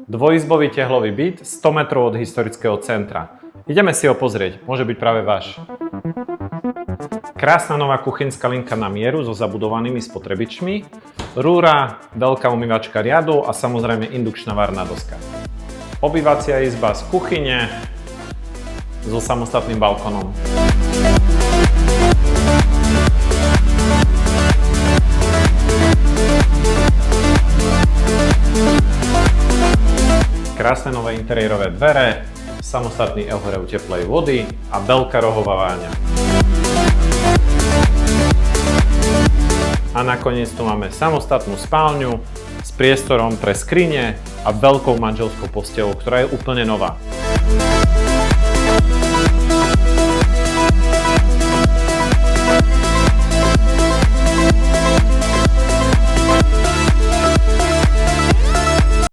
Dvojizbový tehlový byt 100 metrov od historického centra. Ideme si ho pozrieť, môže byť práve váš. Krásna nová kuchynská linka na mieru so zabudovanými spotrebičmi, rúra, veľká umývačka riadu a samozrejme indukčná varná doska. Obývacia izba z kuchyne so samostatným balkónom. Krásne nové interiérové dvere, samostatný elhrev teplej vody a veľká rohová váňa. A nakoniec tu máme samostatnú spálňu s priestorom pre skrine a veľkou manželskou posteľou, ktorá je úplne nová.